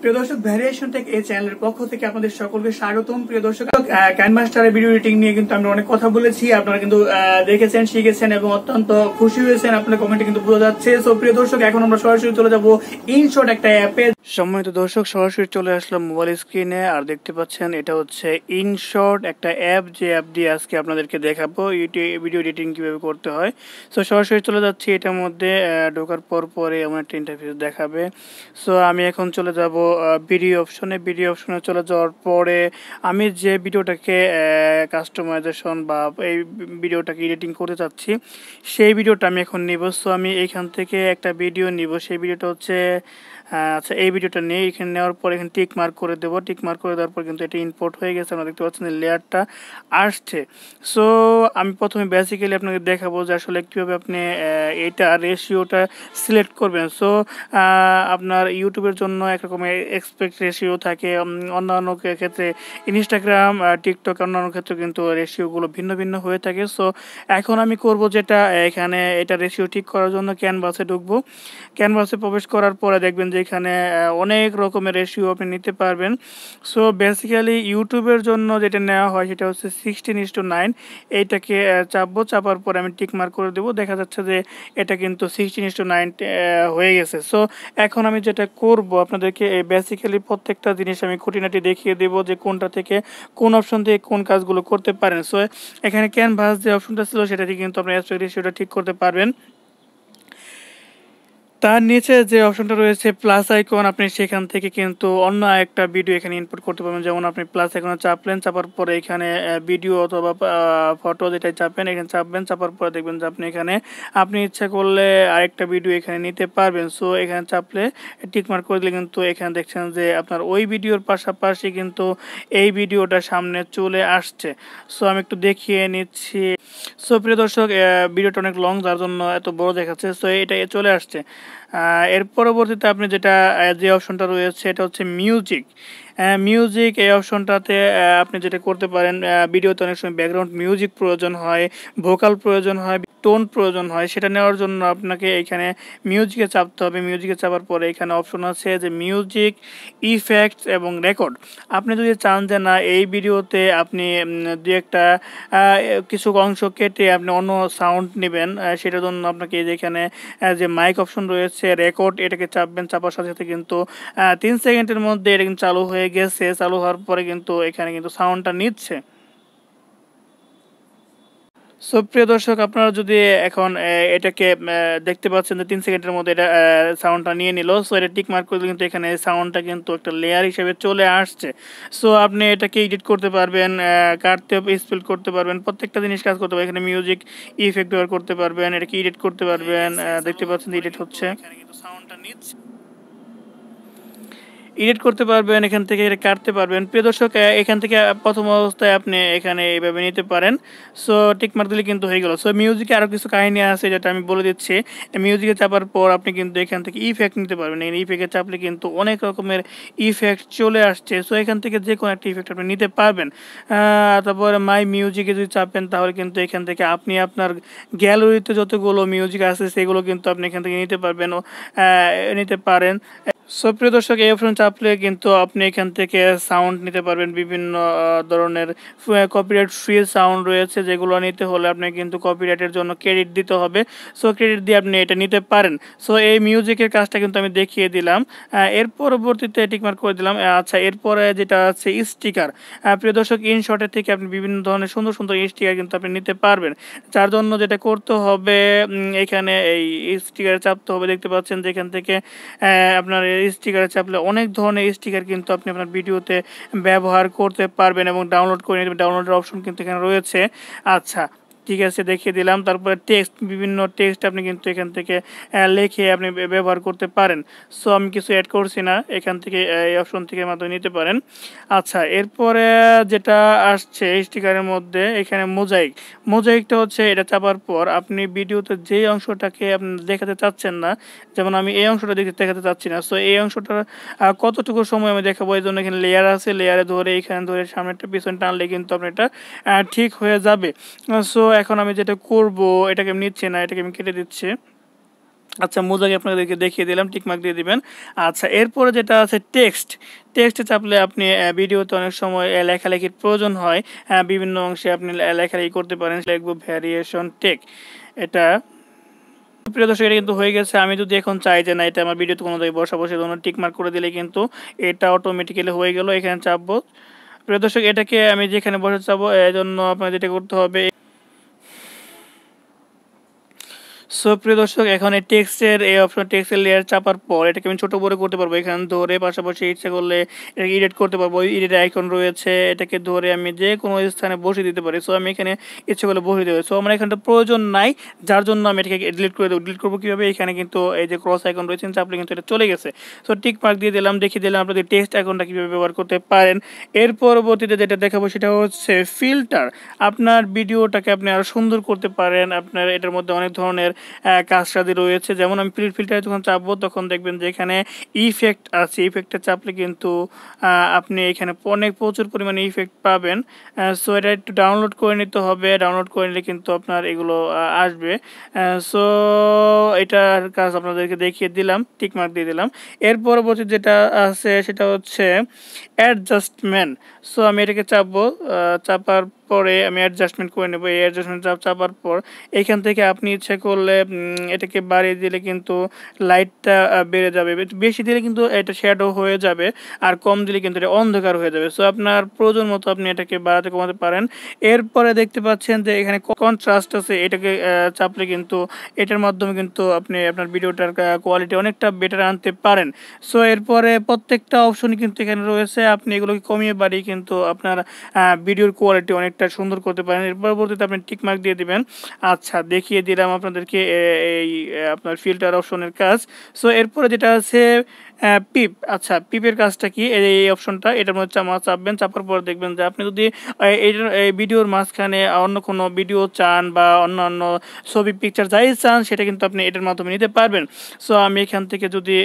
প্রিয় দর্শক, variation take এই চ্যানেলের পক্ষ থেকে আপনাদের সকলকে স্বাগতম। প্রিয় দর্শক, ক্যানভাস্টারের ভিডিও এডিটিং নিয়ে কিন্তু আমরা অনেক কথা বলেছি, আপনারা কিন্তু দেখেছেন, শিখেছেন এবং অত্যন্ত খুশি হয়েছেন, আপনার কমেন্টে কিন্তু বোঝা যাচ্ছে। সো প্রিয় দর্শক, এখন আমরা সরাসরি চলে যাব ইনশট একটা অ্যাপে। সম্মানিত দর্শক, সরাসরি চলে আসলাম মোবাইল স্ক্রিনে, আর দেখতে পাচ্ছেন এটা হচ্ছে ইনশট একটা অ্যাপ, যে অ্যাপ দিয়ে আজকে আপনাদেরকে দেখাবো ভিডিও এডিটিং কিভাবে করতে হয়। সো সরাসরি চলে যাচ্ছি এটার মধ্যে। ঢোকার পরে এমন একটা ইন্টারফেস দেখাবে। সো আমি এখন চলে যাব ভিডিও অপশনে চলে যাওয়ার পরে আমি যে ভিডিওটাকে কাস্টমাইজেশন বা এই ভিডিওটাকে এডিটিং করতে চাচ্ছি, সেই ভিডিওটা আমি এখন নিব। সো আমি এইখান থেকে একটা ভিডিও নিব, সেই ভিডিওটা হচ্ছে আচ্ছা, এই ভিডিওটা নিয়ে এখানে নেওয়ার পর এখানে টিক মার্ক করে দেবো। টিক মার্ক করে দেওয়ার পর কিন্তু এটা ইম্পোর্ট হয়ে গেছে, আমরা দেখতে পাচ্ছেন লেয়ারটা আসছে। সো আমি প্রথমে বেসিক্যালি আপনাকে দেখাবো যে আসলে কীভাবে আপনি এইটা রেশিওটা সিলেক্ট করবেন। সো আপনার ইউটিউবের জন্য একরকমের এক্সপেক্ট রেশিও থাকে, অন্যান্য ক্ষেত্রে ইনস্টাগ্রাম, টিকটক, অন্যান্য ক্ষেত্রে কিন্তু রেশিওগুলো ভিন্ন ভিন্ন হয়ে থাকে। সো এখন আমি করব যেটা, এখানে এটা রেশিও ঠিক করার জন্য ক্যানভাসে ঢুকবো। ক্যানভাসে প্রবেশ করার পরে দেখবেন যে এখানে অনেক রকমের রেশিও আপনি নিতে পারবেন। সো বেসিক্যালি ইউটিউবের জন্য যেটা নেওয়া হয় সেটা হচ্ছে 16:9। এইটাকে চাপার পরে আমি টিক মার্ক করে দেবো। দেখা যাচ্ছে যে এটা কিন্তু 16:9 হয়ে গেছে। সো এখন আমি যেটা করব, আপনাদেরকে এই বেসিক্যালি প্রত্যেকটা জিনিস আমি খুঁটিনাটি দেখিয়ে দেবো যে কোনটা থেকে কোন অপশন থেকে কোন কাজগুলো করতে পারেন। সো এখানে ক্যানভাস যে অপশনটা ছিল সেটা থেকে কিন্তু আপনি অ্যাসপেক্ট রেশিওটা ঠিক করতে পারবেন। তার নিচে যে অপশনটা রয়েছে প্লাস আইকন, আপনি সেখান থেকে কিন্তু অন্য একটা ভিডিও এখানে ইনপুট করতে পারবেন। যেমন আপনি প্লাস আইকনে চাপলেন, চাপার পরে এখানে ভিডিও অথবা ফটো যেটাই চাপবেন, এখানে চাপার পরে দেখবেন যে আপনি ইচ্ছা করলে আরেকটা ভিডিও এখানে নিতে পারবেন। সো এখানে চাপলে টিকমার্ক করে দিলে কিন্তু এখানে দেখছেন যে আপনার ওই ভিডিওর পাশাপাশি কিন্তু এই ভিডিওটা সামনে চলে আসছে। সো আমি একটু দেখিয়ে নিচ্ছি। সো প্রিয় দর্শক, ভিডিওটা অনেক লং, যার জন্য এত বড় দেখাচ্ছে। সো এটা চলে আসছে। এর পরবর্তীতে আপনি যে অপশনটা রয়েছে এটা হচ্ছে মিউজিক। এই অপশনটাতে আপনি যেটা করতে পারেন, ভিডিওতে অনেক সময় ব্যাকগ্রাউন্ড মিউজিক প্রয়োজন হয়, ভোকাল প্রয়োজন হয়, টোন প্রয়োজন হয়। সেটা নেওয়ার জন্য আপনাকে এখানে মিউজিকে চাপতে হবে। মিউজিকে চাপার পরে এখানে অপশন আছে যে মিউজিক, ইফেক্টস এবং রেকর্ড। আপনি যদি চান যে না, এই ভিডিওতে আপনি দু একটা কিছু অংশ কেটে আপনি অন্য সাউন্ড নেবেন, সেটার জন্য আপনাকে যেখানে যে মাইক অপশন রয়েছে, রেকর্ড, এটাকে চাপবেন। চাপার সাথে সাথে কিন্তু 3 সেকেন্ডের মধ্যে এটা কিন্তু চালু হয়ে গেছে। চালু হওয়ার পরে কিন্তু এখানে কিন্তু সাউন্ডটা নিচ্ছে। সো প্রিয় দর্শক, আপনারা যদি এখন এটাকে দেখতে পাচ্ছেন যে 3 সেকেন্ডের মধ্যে এটা সাউন্ডটা নিয়ে নিল। সো এটা টিক মার্ক করলে কিন্তু এখানে সাউন্ডটা কিন্তু একটা লেয়ার হিসেবে চলে আসছে। সো আপনি এটাকে এডিট করতে পারবেন, কাটতে স্পেল করতে পারবেন, প্রত্যেকটা জিনিস কাজ করতে পারবেন। এখানে মিউজিক ইফেক্ট ব্যবহার করতে পারবেন, এটাকে এডিট করতে পারবেন। দেখতে পাচ্ছেন এডিট হচ্ছে, এখানে কিন্তু সাউন্ডটা নিচ্ছে, এডিট করতে পারবেন, এখান থেকে এটা কাটতে পারবেন। প্রিয় দর্শক, এখান থেকে প্রথম অবস্থায় আপনি এখানে এইভাবে নিতে পারেন। সো টিকমার্ক দিলে কিন্তু হয়ে গেল। সো মিউজিকে আরও কিছু কাহিনী আছে যেটা আমি বলে দিচ্ছি। মিউজিকে চাপার পর আপনি কিন্তু এখান থেকে ইফেক্ট নিতে পারবেন। এই ইফেক্টে চাপলে কিন্তু অনেক রকমের ইফেক্ট চলে আসছে। সো এখান থেকে যে কোনো একটা ইফেক্ট আপনি নিতে পারবেন। তারপরে মাই মিউজিকে যদি চাপেন, তাহলে কিন্তু এখান থেকে আপনি আপনার গ্যালারিতে যতগুলো মিউজিক আছে সেগুলো কিন্তু আপনি এখান থেকে নিতে পারেন। সো প্রিয় দর্শক, এই অপশন চাপলে কিন্তু আপনি এখান থেকে সাউন্ড নিতে পারবেন। বিভিন্ন ধরনের কপিরাইট ফ্রি সাউন্ড রয়েছে, যেগুলো নিতে হলে আপনি কিন্তু কপিরাইটের জন্য ক্রেডিট দিতে হবে। সো ক্রেডিট দিয়ে আপনি এটা নিতে পারেন। সো এই মিউজিকের কাজটা কিন্তু আমি দেখিয়ে দিলাম। এর পরবর্তীতে টিকমার্ক করে দিলাম। আচ্ছা, এরপরে যেটা আছে স্টিকার। প্রিয় দর্শক, ইনশটের থেকে আপনি বিভিন্ন ধরনের সুন্দর সুন্দর স্টিকার কিন্তু আপনি নিতে পারবেন। যার জন্য যেটা করতে হবে, এখানে এই স্টিকারে চাপতে হবে। দেখতে পাচ্ছেন যে এখান থেকে আপনার স্টিকারে চাপলে অনেক ধরনের স্টিকার কিন্তু আপনি আপনার ভিডিওতে ব্যবহার করতে পারবেন এবং ডাউনলোড করে নেবেন। ডাউনলোডের অপশন কিন্তু এখানে রয়েছে। আচ্ছা, ঠিক আছে, দেখিয়ে দিলাম। তারপরে বিভিন্ন টেক্সট আপনি কিন্তু এখান থেকে লিখে আপনি ব্যবহার করতে পারেন। সো আমি কিছু অ্যাড করছি না, এখান থেকে এই অপশন থেকে মাধ্যমে নিতে পারেন। আচ্ছা, এরপরে যেটা আসছে স্টিকারের মধ্যে, এখানে মোজাইকটা হচ্ছে, এটা চাপার পর আপনি ভিডিওতে যেই অংশটাকে আপনি দেখাতে চাচ্ছেন না, যেমন আমি এই অংশটা দেখাতে চাচ্ছি না। সো এই অংশটা কতটুকু সময় আমি দেখাবো, এই জন্য এখানে লেয়ার আছে, লেয়ারে ধরে এখানে ধরে সামনেটা পিছনে টানলে কিন্তু আপনার এটা ঠিক হয়ে যাবে। সো এখন আমি যেটা করব, এটাকে আমি নিচ্ছি না, এটাকে আমি কেটে দিচ্ছি। আচ্ছা মোজাকে আপনাদেরকে দেখিয়ে দিলাম, টিকমার্ক দিয়ে দিবেন। আচ্ছা এরপরে যেটা আছে টেক্সটে চাপলে আপনি ভিডিওতে অনেক সময় লেখালেখির প্রয়োজন হয়, বিভিন্ন অংশে আপনি লেখালেখি করতে পারেন, লিখবো ভ্যারিয়েশন টেক। এটা প্রিয় দর্শক এটা কিন্তু হয়ে গেছে। আমি যদি এখন চাই যে না এটা আমার ভিডিওতে কোনো জায়গায় বসাবো, সেজন্য টিকমার্ক করে দিলে কিন্তু এটা অটোমেটিক্যালি হয়ে গেল। এখানে চাপবো। প্রিয় দর্শক এটাকে আমি যেখানে বসাতে চাবো এই জন্য আপনার যেটা করতে হবে, সো প্রিয় দর্শক এখন এই টেক্সটের এই অপশন টেক্সটের লেয়ার চাপার পর এটাকে আমি ছোট বড় করতে পারবো, এখানে ধরে পাশাপাশি ইচ্ছা করলে এটাকে এডিট করতে পারবো। এডিট আইকন রয়েছে, এটাকে ধরে আমি যে কোনো স্থানে বসিয়ে দিতে পারি। সো আমি এখানে ইচ্ছা করলে বসিয়ে দেবো। সো আমার এখানটা প্রয়োজন নাই, যার জন্য আমি এটাকে ডিলিট করে দেবো। ডিলিট করবো কীভাবে, এখানে কিন্তু এই যে ক্রস আইকন রয়েছে চাপলে কিন্তু এটা চলে গেছে। সো টিক মার্ক দিয়ে দিলাম, দেখিয়ে দিলাম আপনাদের টেক্সট আইকনটা কীভাবে ব্যবহার করতে পারেন। এর পরবর্তীতে যেটা দেখাবো সেটা হচ্ছে ফিল্টার। আপনার ভিডিওটাকে আপনি আরও সুন্দর করতে পারেন। আপনার এটার মধ্যে অনেক ধরনের কাজসাজি রয়েছে, যেমন আমি ফিল্টারে যখন চাপবো তখন দেখবেন যে এখানে ইফেক্ট আছে। ইফেক্টে চাপলে কিন্তু আপনি এখানে প্রচুর পরিমাণে ইফেক্ট পাবেন। সো এটা একটু ডাউনলোড করে নিতে হবে, ডাউনলোড করে নিলে কিন্তু আপনার এগুলো আসবে। সো এটার কাজ আপনাদেরকে দেখিয়ে দিলাম, টিকমার্ক দিয়ে দিলাম। এর পরবর্তী যেটা আছে সেটা হচ্ছে অ্যাডজাস্টমেন্ট। সো আমি এটাকে চাপবো, চাপার পরে আমি অ্যাডজাস্টমেন্ট করে নেব। এই অ্যাডজাস্টমেন্ট চাপার পর এখান থেকে আপনি ইচ্ছা করলে এটাকে বাড়িয়ে দিলে কিন্তু লাইটটা বেড়ে যাবে, বেশি দিলে কিন্তু এটা শ্যাডো হয়ে যাবে, আর কম দিলে কিন্তু এটা অন্ধকার হয়ে যাবে। সো আপনার প্রয়োজন মতো আপনি এটাকে বাড়াতে কমাতে পারেন। এরপরে দেখতে পাচ্ছেন যে এখানে কন্ট্রাস্ট আছে, এটাকে চাপলে কিন্তু এটার মাধ্যমে কিন্তু আপনি আপনার ভিডিওটার কোয়ালিটি অনেকটা বেটার আনতে পারেন। সো এরপরে প্রত্যেকটা অপশনই কিন্তু এখানে রয়েছে, আপনি এগুলোকে কমিয়ে বাড়িয়ে কিন্তু আপনার ভিডিওর কোয়ালিটি অনেকটা সুন্দর করতে পারেন। এর পরবর্তীতে আপনি টিকমার্ক দিয়ে দিবেন। আচ্ছা দেখিয়ে দিলাম আপনাদেরকে এই আপনার ফিল্টার অপশনের কাজ। সো এরপরে যেটা আছে পিপ। আচ্ছা পিপের কাজটা কি, এই অপশনটা এটার মধ্যে চাপবেন, চাপার পর দেখবেন যে আপনি যদি এই ভিডিওর মাঝখানে অন্য কোনো ভিডিও চান বা অন্যান্য ছবি পিকচার যাই চান সেটা কিন্তু আপনি এটার মাধ্যমে নিতে পারবেন। সো আমি এখান থেকে যদি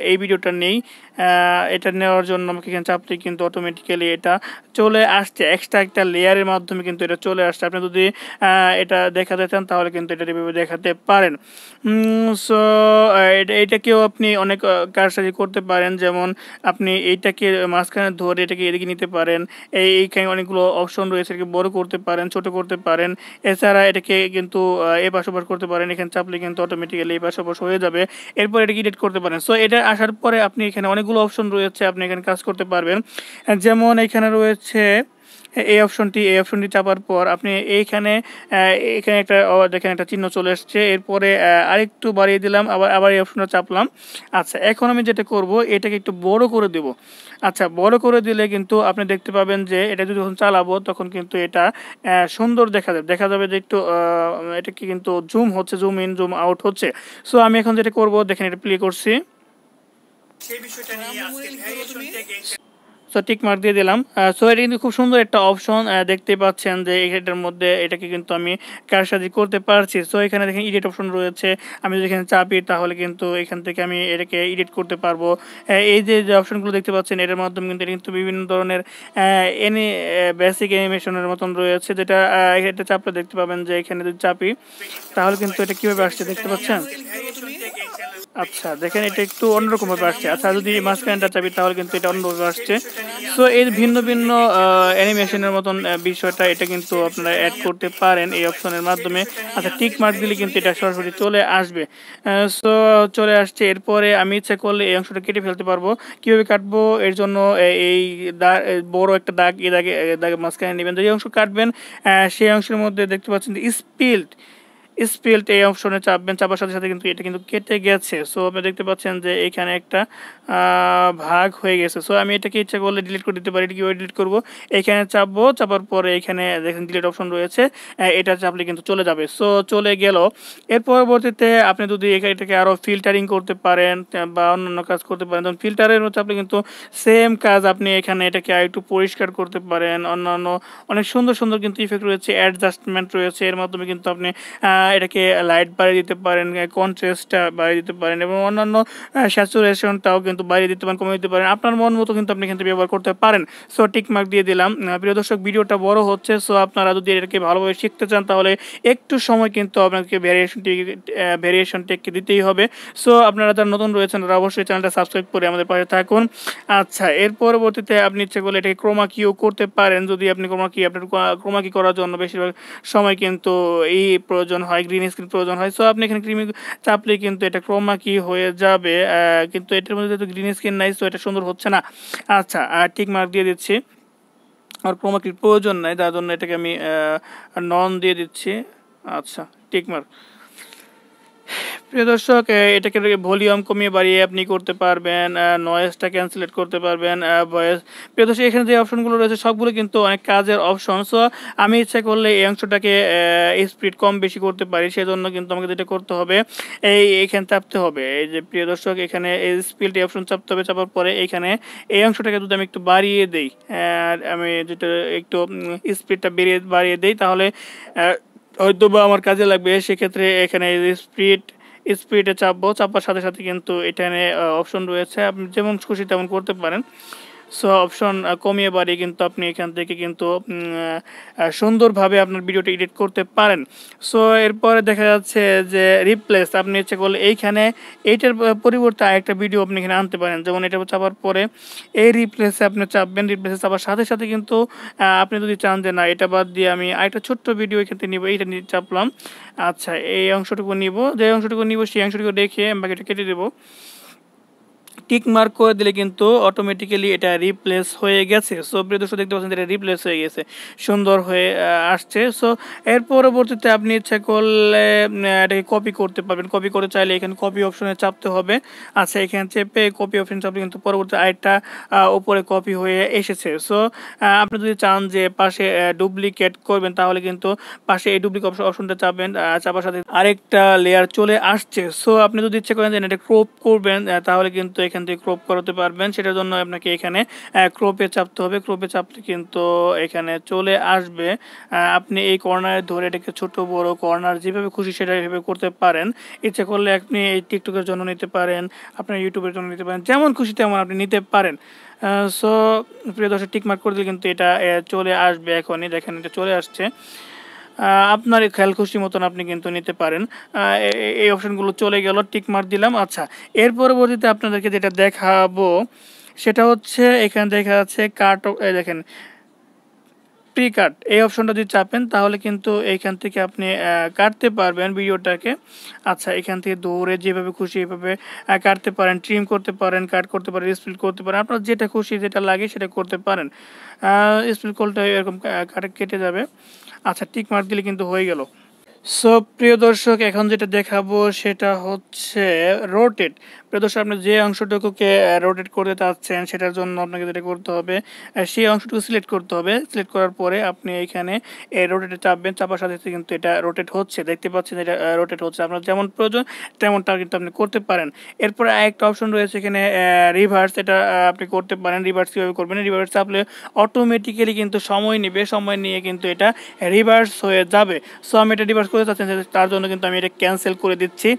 এই ভিডিওটা নেই, এটা নেওয়ার জন্য আমাকে এখানে চাপলে কিন্তু অটোমেটিক্যালি এটা চলে আসছে, এক্সট্রা একটা লেয়ারের মাধ্যমে কিন্তু এটা চলে আসছে। আপনি যদি এটা দেখাতে চান তাহলে কিন্তু এটা এভাবে দেখাতে পারেন। সো এইটাকেও আপনি অনেক কারসাজি করতে পারেন, যেমন আপনি এইটাকে মাঝখানে ধরে এটাকে এদিকে নিতে পারেন। এইখানে অনেকগুলো অপশন রয়েছে, এটাকে বড় করতে পারেন, ছোট করতে পারেন। এছাড়া এটাকে কিন্তু এপাশ ওপাশ করতে পারেন, এখানে চাপলে কিন্তু অটোমেটিক্যালি এপাশ ওপাশ হয়ে যাবে। এরপর এটাকে এডিট করতে পারেন। সো এটা আসার পরে আপনি এখানে অনেকগুলো অপশন রয়েছে, আপনি এখানে কাজ করতে পারবেন। যেমন এখানে রয়েছে এই অপশনটি চাপার পর আপনি এখানে একটা দেখেন একটা চিহ্ন চলে আসছে। এরপরে আরেকটু বাড়িয়ে দিলাম, আবার এই অপশনটা চাপলাম। আচ্ছা এখন আমি যেটা করব এটাকে একটু বড় করে দেব। আচ্ছা বড় করে দিলে কিন্তু আপনি দেখতে পাবেন যে এটা যদি যখন চালাবো তখন কিন্তু এটা সুন্দর দেখা যাবে যে একটু এটা কি কিন্তু জুম হচ্ছে, জুম ইন জুম আউট হচ্ছে। সো আমি এখন যেটা করব দেখেন এটা প্লে করছি, সেই বিষয়টা নিয়ে আজকে সো টিক মার্ক দিয়ে দিলাম। সো এটা কিন্তু খুব সুন্দর একটা অপশন, দেখতে পাচ্ছেন যে এটার মধ্যে এটাকে কিন্তু আমি কারসাজি করতে পারছি। সো এখানে দেখেন এডিট অপশন রয়েছে, আমি যদি এখানে চাপি তাহলে কিন্তু এখান থেকে আমি এটাকে এডিট করতে পারবো। এই যে অপশনগুলো দেখতে পাচ্ছেন এটার মাধ্যমে কিন্তু এটা কিন্তু বিভিন্ন ধরনের বেসিক অ্যানিমেশনের মতন রয়েছে, যেটা এটা চাপলে দেখতে পাবেন যে এখানে যদি চাপি তাহলে কিন্তু এটা কীভাবে আসছে দেখতে পাচ্ছেন। আচ্ছা দেখেন এটা একটু অন্যরকম ভাবে আসছে। আচ্ছা যদি মাঝখানটা চাপি তাহলে কিন্তু এটা অন্যভাবে আসছে। সো এই ভিন্ন ভিন্ন অ্যানিমেশনের মতন বিষয়টা এটা কিন্তু আপনারা অ্যাড করতে পারেন এই অপশনের মাধ্যমে। আচ্ছা টিক মার্ক দিলে কিন্তু এটা সরাসরি চলে আসবে। সো চলে আসছে। এরপরে আমি ইচ্ছা করলে এই অংশটা কেটে ফেলতে পারবো। কীভাবে কাটবো, এর জন্য এই বড় একটা দাগ, এই দাগে মাঝখানে নেবেন, যে অংশ কাটবেন সেই অংশের মধ্যে দেখতে পাচ্ছেন যে স্পিল্ড এই অপশনে চাপবেন, চাপার সাথে সাথে কিন্তু এটা কিন্তু কেটে গেছে। সো আপনি দেখতে পাচ্ছেন যে এখানে একটা ভাগ হয়ে গেছে। সো আমি এটাকে ইচ্ছা করলে ডিলিট করে দিতে পারি। কীভাবে ডিলিট করবো, এখানে চাপবো, চাপার পরে এখানে দেখেন ডিলিট অপশন রয়েছে, এটা চাপলে কিন্তু চলে যাবে। সো চলে গেল। এর পরবর্তীতে আপনি যদি এটাকে আরও ফিল্টারিং করতে পারেন বা অন্যান্য কাজ করতে পারেন, তখন ফিল্টারের চাপলে কিন্তু সেম কাজ আপনি এখানে এটাকে আর একটু পরিষ্কার করতে পারেন। অন্যান্য অনেক সুন্দর সুন্দর কিন্তু ইফেক্ট রয়েছে, অ্যাডজাস্টমেন্ট রয়েছে, এর মাধ্যমে কিন্তু আপনি এটাকে লাইট বাড়িয়ে দিতে পারেন, কন্ট্রাস্টটা বাড়িয়ে দিতে পারেন এবং অন্যান্য স্যাচুরেশনটাও কিন্তু বাড়িয়ে দিতে পারেন, কমিয়ে দিতে পারেন। আপনার মন মতো কিন্তু আপনি এখানে ব্যবহার করতে পারেন। সো টিক মার্ক দিয়ে দিলাম। প্রিয় দর্শক, ভিডিওটা বড় হচ্ছে, সো আপনারা যদি এটাকে ভালোভাবে শিখতে চান তাহলে একটু সময় কিন্তু আপনাকে ভ্যারিয়েশন টেককে দিতেই হবে। সো আপনারা যারা নতুন রয়েছেন তারা অবশ্যই চ্যানেলটা সাবস্ক্রাইব করে আমাদের পাশে থাকুন। আচ্ছা, এর পরবর্তীতে আপনি ইচ্ছে করলে এটাকে ক্রোমা কিও করতে পারেন। যদি আপনি আপনার ক্রোমা কি করার জন্য বেশিরভাগ সময় কিন্তু এই প্রয়োজন হয়, গ্রিন স্ক্রিন প্রয়োজন হয়। সো আপনি এখানে ক্রিমি চাপলে কিন্তু এটা ক্রোমা কি হয়ে যাবে, কিন্তু এটার মধ্যে যেহেতু গ্রিন স্ক্রিন নাই, সো এটা সুন্দর হচ্ছে না। আচ্ছা, টিক মার্ক দিয়ে দিচ্ছি। আর ক্রোমা কির প্রয়োজন নাই, তার জন্য এটাকে আমি নন দিয়ে দিচ্ছি। আচ্ছা, টিক মার্ক। প্রিয় দর্শক, এটাকে ভলিউম কমিয়ে বাড়িয়ে আপনি করতে পারবেন, নয়েজটা ক্যান্সেলেট করতে পারবেন, ভয়েস। প্রিয় দর্শক, এখানে যে অপশনগুলো রয়েছে সবগুলো কিন্তু অনেক কাজের অপশন। সো আমি ইচ্ছা করলে এই অংশটাকে স্পিড কম বেশি করতে পারি, সেজন্য কিন্তু আমাকে যেটা করতে হবে এইখানে চাপতে হবে। এই যে প্রিয় দর্শক, এখানে এই স্পিড অপশন চাপতে হবে। চাপার পরে এইখানে এই অংশটাকে যদি আমি একটু বাড়িয়ে দিই, আমি যেটা একটু স্পিডটা বাড়িয়ে দিই, তাহলে হয়তো বা আমার কাজে লাগবে। সেক্ষেত্রে এখানে স্পিডে চাপার সাথে সাথে কিন্তু এখানে অপশন রয়েছে, আপনি যেমন খুশি তেমন করতে পারেন। সো অপশন কমিয়ে বাড়িয়ে কিন্তু আপনি এখান থেকে কিন্তু সুন্দরভাবে আপনার ভিডিওটি এডিট করতে পারেন। সো এরপরে দেখা যাচ্ছে যে রিপ্লেস, আপনি ইচ্ছে করলে এইটার পরিবর্তে আরেকটা ভিডিও আপনি এখানে আনতে পারেন। যেমন এটা চাপার পরে এই রিপ্লেসে আপনি চাপবেন, রিপ্লেসে চাপার সাথে সাথে কিন্তু আপনি যদি চান যে না, এটা বাদ দিয়ে আমি আরেকটা ছোট্ট ভিডিও এখান থেকে নিব, এইটা নিয়ে চাপলাম। আচ্ছা, এই অংশটুকু নিব, যে অংশটুকু নিব সেই অংশটুকু রেখে বাকিটা কেটে দেবো। টিক মার্ক করে দিলে কিন্তু অটোমেটিক্যালি এটা রিপ্লেস হয়ে গেছে। সো প্রিয় দর্শক, দেখতে পাচ্ছেন এটা রিপ্লেস হয়ে গেছে, সুন্দর হয়ে আসছে। সো এর পরবর্তীতে আপনি ইচ্ছা করলে এটাকে কপি করতে পারবেন। কপি করতে চাইলে এখানে কপি অপশনে চাপতে হবে। আচ্ছা, এখানে চেপে কপি অপশন চাপলে কিন্তু পরবর্তী আরেকটা উপরে কপি হয়ে এসেছে। সো আপনি যদি চান যে পাশে ডুপ্লিকেট করবেন, তাহলে কিন্তু পাশে এই ডুপ্লিকেট অপশনটা চাপবেন, চাপার সাথে আরেকটা লেয়ার চলে আসছে। সো আপনি যদি ইচ্ছা করেন যে এটা ক্রপ করবেন, তাহলে কিন্তু এখান থেকে ক্রপ করাতে পারবেন। সেটার জন্য আপনাকে এখানে ক্রপে চাপতে হবে। ক্রপে চাপলে কিন্তু এখানে চলে আসবে। আপনি এই কর্নারে ধরে এটাকে ছোট বড় কর্নার যেভাবে খুশি সেটা এভাবে করতে পারেন। ইচ্ছে করলে আপনি এই টিকটকের জন্য নিতে পারেন, আপনার ইউটিউবের জন্য নিতে পারেন, যেমন খুশি তেমন আপনি নিতে পারেন। সো প্রিয় দর্শক, টিকমার্ক করে দিলে কিন্তু এটা চলে আসবে। এখনই দেখেন এটা চলে আসছে। আপনার খেয়াল খুশি মতন আপনি কিন্তু নিতে পারেন। এই অপশনগুলো চলে গেল, টিক মার্ক দিলাম। আচ্ছা, এর পরবর্তীতে আপনাদেরকে যেটা দেখাবো সেটা হচ্ছে এখানে দেখা যাচ্ছে দেখেন প্রি কাট, এই অপশনটা যদি চাপেন তাহলে কিন্তু এইখান থেকে আপনি কাটতে পারবেন ভিডিওটাকে। আচ্ছা, এখান থেকে দৌড়ে যেভাবে খুশি এইভাবে কাটতে পারেন, ট্রিম করতে পারেন, কাট করতে পারেন, স্প্লিট করতে পারেন, আপনার যেটা খুশি যেটা লাগে সেটা করতে পারেন। স্প্লিট করলে এরকম কেটে যাবে। আচ্ছা, টিক মার্ক দিলে কিন্তু হয়ে গেল। সো প্রিয় দর্শক, এখন যেটা দেখাবো সেটা হচ্ছে রোটেট। প্রিয় দর্শক, আপনি যে অংশটুকুকে রোটেট করতে চাচ্ছেন সেটার জন্য আপনাকে যেটা করতে হবে, সেই অংশটুকু সিলেক্ট করতে হবে। সিলেক্ট করার পরে আপনি এখানে রোটেটে চাপবেন, চাপার সাথে সাথে কিন্তু এটা রোটেট হচ্ছে, দেখতে পাচ্ছেন এটা রোটেট হচ্ছে। আপনার যেমন প্রয়োজন তেমনটা কিন্তু আপনি করতে পারেন। এরপরে আরেকটা অপশন রয়েছে এখানে রিভার্স, এটা আপনি করতে পারেন। রিভার্স কীভাবে করবেন, রিভার্স চাপলে অটোমেটিক্যালি কিন্তু সময় নেবে, সময় নিয়ে কিন্তু এটা রিভার্স হয়ে যাবে। সো আমি এটা রিভার্স করতে চাচ্ছেন, তার জন্য কিন্তু আমি এটা ক্যান্সেল করে দিচ্ছি।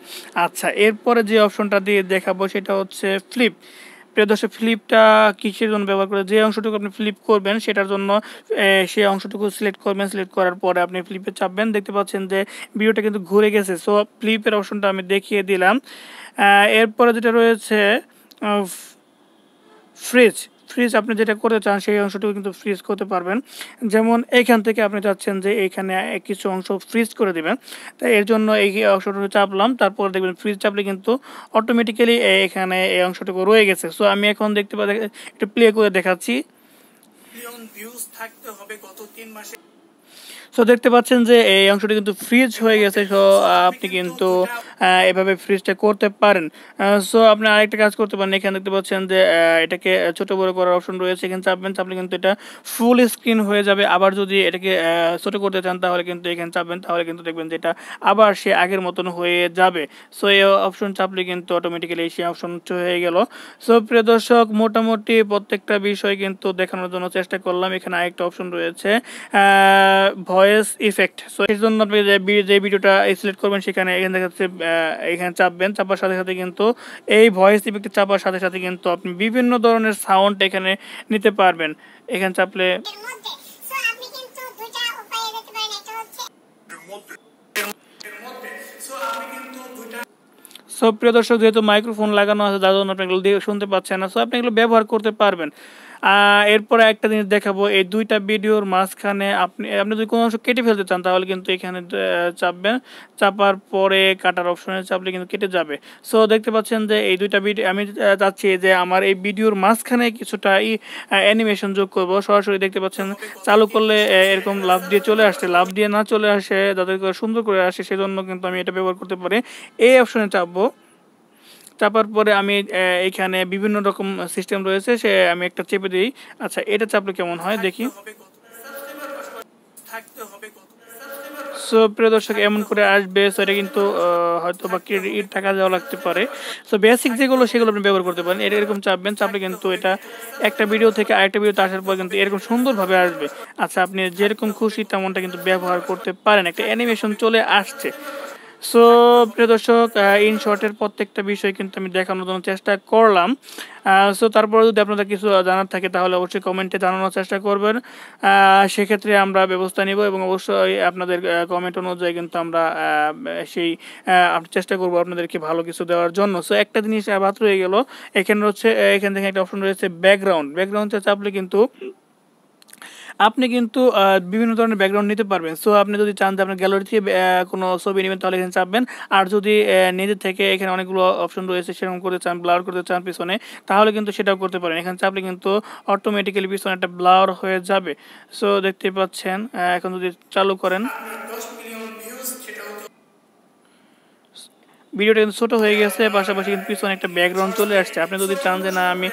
আচ্ছা, এরপরে যে অপশনটা দিয়ে দেখাবো সেটা হচ্ছে ফ্লিপ। প্রিয় দর্শক, ফ্লিপটা কিসের জন্য ব্যবহার করে, যে অংশটুকু আপনি ফ্লিপ করবেন সেটার জন্য সেই অংশটুকু সিলেক্ট করবেন। সিলেক্ট করার পরে আপনি ফ্লিপে চাপবেন, দেখতে পাচ্ছেন যে ভিডিওটা কিন্তু ঘুরে গেছে। সো ফ্লিপের অপশনটা আমি দেখিয়ে দিলাম। এরপরে যেটা রয়েছে ফ্রিজ। আপনি যেটা করতে চান সেই অংশটুকু কিন্তু ফ্রিজ করতে পারবেন। যেমন এইখান থেকে আপনি চাচ্ছেন যে এইখানে কিছু অংশ ফ্রিজ করে দেবেন, তাই এর জন্য এই অংশটুকু চাপলাম। তারপর দেখবেন ফ্রিজ চাপলে কিন্তু অটোমেটিক্যালি এখানে এই অংশটুকু রয়ে গেছে। সো আমি এখন দেখতে পাচ্ছি, একটু প্লে করে দেখাচ্ছি। ভিউজ থাকতে হবে গত 3 মাসে। সো দেখতে পাচ্ছেন যে এই অংশটি কিন্তু ফ্রিজ হয়ে গেছে। সো আপনি কিন্তু এভাবে ফ্রিজটা করতে পারেন। সো আপনি আরেকটা কাজ করতে পারেন, এখানে দেখতে পাচ্ছেন যে এটাকে ছোট বড় করার অপশন রয়েছে, এখানে চাপলে কিন্তু এটা ফুল স্ক্রিন হয়ে যাবে। আবার যদি এটাকে ছোট করতে চান তাহলে কিন্তু এখানে চাপবেন, তাহলে কিন্তু দেখবেন যে এটা আবার সে আগের মতন হয়ে যাবে। সো এই অপশন চাপলে কিন্তু অটোমেটিক্যালি সেই অপশন হয়ে গেল। সো প্রিয় দর্শক, মোটামুটি প্রত্যেকটা বিষয় কিন্তু দেখানোর জন্য চেষ্টা করলাম। এখানে আরেকটা অপশন রয়েছে ভয়েস ইফেক্ট। সো এর জন্য আপনি যে ভিডিওটা সিলেক্ট করবেন সেখানে এখানে দেখা যাচ্ছে এখানে চাপবেন, চাপার সাথে সাথে কিন্তু এই ভয়েস ইফেক্টে চাপার সাথে সাথে কিন্তু আপনি বিভিন্ন ধরনের সাউন্ড এখানে নিতে পারবেন। এখানে চাপলে সো প্রিয় দর্শক, যেহেতু মাইক্রোফোন লাগানো আছে যার জন্য আপনি এগুলো শুনতে পাচ্ছেন না, সো আপনি এগুলো ব্যবহার করতে পারবেন। এরপরে একটা জিনিস দেখাবো, এই দুইটা ভিডিওর মাঝখানে আপনি যদি কোনো অংশ কেটে ফেলতে চান তাহলে কিন্তু এখানে চাপবেন, চাপার পরে কাটার অপশনে চাপলে কিন্তু কেটে যাবে। সো দেখতে পাচ্ছেন যে এই দুইটা ভিডিও আমি চাচ্ছি যে আমার এই ভিডিওর মাঝখানে কিছুটা অ্যানিমেশন যোগ করব। সরাসরি দেখতে পাচ্ছেন চালু করলে এরকম লাভ দিয়ে চলে আসছে, লাভ দিয়ে না চলে আসে যাতে সুন্দর করে আসে সেজন্য কিন্তু আমি এটা ব্যবহার করতে পারি। এই অপশনে চাপবো, চাপার পরে আমি এখানে বিভিন্ন রকম সিস্টেম রয়েছে, সে আমি একটা চেপে দিই। আচ্ছা, এটা চাপলে কেমন হয় দেখি। সো প্রিয় দর্শক, এমন করে আসবে। সো এটা কিন্তু হয়তো বা টাকা দেওয়া লাগতে পারে। সো বেসিক যেগুলো সেগুলো আপনি ব্যবহার করতে পারেন। এটা এরকম চাপবেন, চাপলে কিন্তু এটা একটা ভিডিও থেকে আরেকটা ভিডিওতে আসার পর কিন্তু এরকম সুন্দরভাবে আসবে। আচ্ছা, আপনি যেরকম খুশি তেমনটা কিন্তু ব্যবহার করতে পারেন। একটা অ্যানিমেশন চলে আসছে। সো প্রিয় দর্শক, ইনশটের প্রত্যেকটা বিষয় কিন্তু আমি দেখানোর জন্য চেষ্টা করলাম। সো তারপরে যদি আপনাদের কিছু জানার থাকে তাহলে অবশ্যই কমেন্টে জানানোর চেষ্টা করবেন। সেক্ষেত্রে আমরা ব্যবস্থা নিব এবং অবশ্যই আপনাদের কমেন্ট অনুযায়ী কিন্তু আমরা সেই চেষ্টা করব আপনাদেরকে ভালো কিছু দেওয়ার জন্য। সো একটা জিনিস বাদ রয়ে গেল, এখানে হচ্ছে এখান থেকে একটা অপশন রয়েছে ব্যাকগ্রাউন্ডে চাপলে কিন্তু আপনি কিন্তু বিভিন্ন ধরনের ব্যাকগ্রাউন্ড নিতে পারবেন। সো আপনি যদি চান যে আপনার গ্যালারি থেকে কোনো ছবি নেবেন তাহলে এখানে চাপবেন। আর যদি নিজের থেকে এখানে অনেকগুলো অপশন রয়েছে সেরকম করতে চান, ব্লার করতে চান পিছনে, তাহলে কিন্তু সেটাও করতে পারেন। এখানে চাপলে কিন্তু অটোমেটিক্যালি পিছনে একটা ব্লার হয়ে যাবে। সো দেখতে পাচ্ছেন, এখন যদি চালু করেন ভিডিওটা কিন্তু ছোটো হয়ে গেছে, পাশাপাশি কিন্তু পিছনে একটা ব্যাকগ্রাউন্ড চলে আসছে। আপনি যদি চান যে না আমি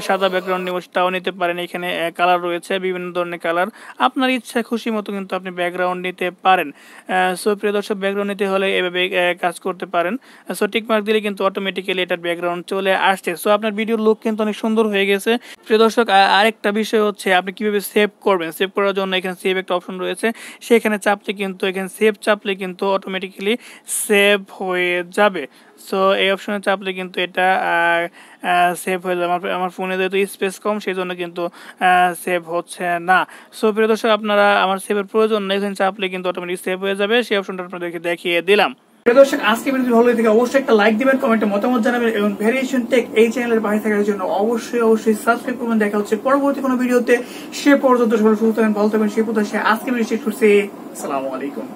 সাদা ব্যাকগ্রাউন্ড নেব তাও নিতে পারেন। এখানে কালার রয়েছে, বিভিন্ন ধরনের কালার, আপনার ইচ্ছা খুশি মতো কিন্তু আপনি ব্যাকগ্রাউন্ড নিতে পারেন। সো প্রিয় দর্শক, ব্যাকগ্রাউন্ড নিতে হলে এভাবে কাজ করতে পারেন। সো টিক মার্ক দিলে কিন্তু অটোমেটিক্যালি এটার ব্যাকগ্রাউন্ড চলে আসছে। সো আপনার ভিডিওর লুক কিন্তু অনেক সুন্দর হয়ে গেছে। প্রিয় দর্শক, আরেকটা বিষয় হচ্ছে আপনি কীভাবে সেভ করবেন। সেভ করার জন্য এখানে সেভ একটা অপশন রয়েছে, সেখানে চাপলে কিন্তু এখানে সেভ চাপলে কিন্তু অটোমেটিক্যালি সেভ হয়ে যাবে। সো এই অপশনে চাপলে কিন্তু এটা সেভ হয়ে যাবে। আমার ফোনে যেহেতু স্পেস কম সেই জন্য কিন্তু সেভ হচ্ছে না। সো প্রিয় দর্শক, আপনারা আমার সেভের প্রয়োজন নেই, এখানে চাপলে কিন্তু অটোমেটিক সেভ হয়ে যাবে। সেই অপশনটা আপনাদেরকে দেখিয়ে দিলাম। প্রিয় দর্শক, আজকে ভিডিওটি ভালো লাগে অবশ্যই একটা লাইক দিবেন, কমেন্টে মতামত জানাবেন এবং ভেরিয়েশন টেক এই চ্যানেলের পাশে থাকার জন্য অবশ্যই সাবস্ক্রাইব করবেন। দেখা হচ্ছে পরবর্তী কোনো ভিডিওতে। সে পর্যন্ত সবাই সুস্থ থাকবেন, ভালো থাকবেন, সেই প্রত্যাশায় আজকে ভিডিও শেষ করছি। আসসালামু আলাইকুম।